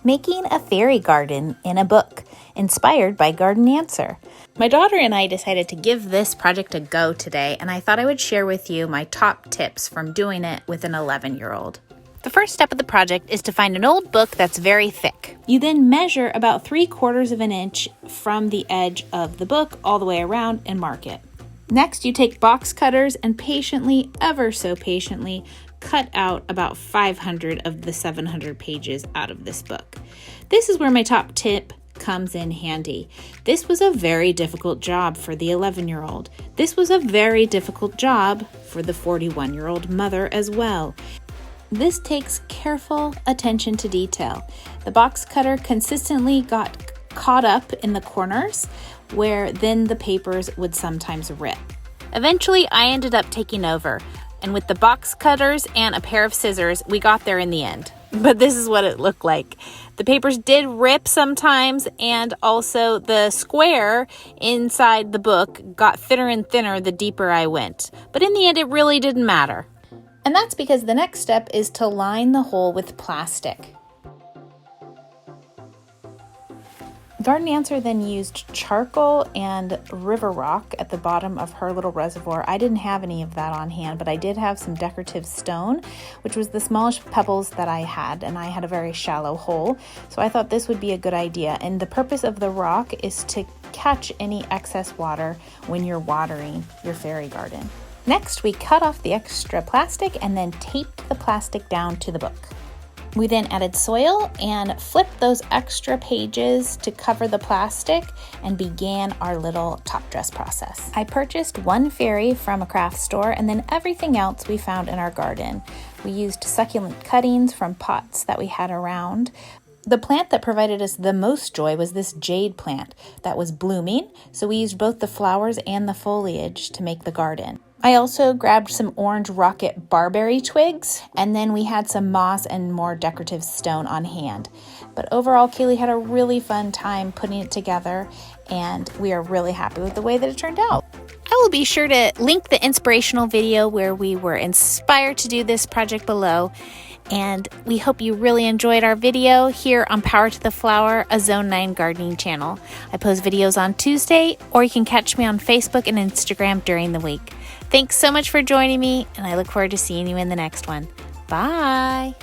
Making a fairy garden in a book, inspired by Garden Answer. My daughter and I decided to give this project a go today, and I thought I would share with you my top tips from doing it with an 11-year-old. The first step of the project is to find an old book that's very thick. You then measure about 3/4 of an inch from the edge of the book all the way around and mark it. Next, you take box cutters and patiently, ever so patiently, cut out about 500 of the 700 pages out of this book. This is where my top tip comes in handy. This was a very difficult job for the 11-year-old. This was a very difficult job for the 41-year-old mother as well. This takes careful attention to detail. The box cutter consistently got caught up in the corners where then the papers would sometimes rip. Eventually, I ended up taking over. And with the box cutters and a pair of scissors, we got there in the end. But this is what it looked like. The papers did rip sometimes, and also the square inside the book got thinner and thinner the deeper I went. But in the end, it really didn't matter. And that's because the next step is to line the hole with plastic. Garden Answer then used charcoal and river rock at the bottom of her little reservoir. I didn't have any of that on hand, but I did have some decorative stone, which was the smallest pebbles that I had, and I had a very shallow hole. So I thought this would be a good idea. And the purpose of the rock is to catch any excess water when you're watering your fairy garden. Next, we cut off the extra plastic and then taped the plastic down to the book. We then added soil and flipped those extra pages to cover the plastic and began our little top dress process. I purchased one fairy from a craft store and then everything else we found in our garden. We used succulent cuttings from pots that we had around. The plant that provided us the most joy was this jade plant that was blooming, so we used both the flowers and the foliage to make the garden. I also grabbed some orange rocket barberry twigs, and then we had some moss and more decorative stone on hand. But overall, Kaylee had a really fun time putting it together, and we are really happy with the way that it turned out. I will be sure to link the inspirational video where we were inspired to do this project below. And we hope you really enjoyed our video here on Power to the Flower, a Zone 9 gardening channel. I post videos on Tuesday, or you can catch me on Facebook and Instagram during the week. Thanks so much for joining me, and I look forward to seeing you in the next one. Bye!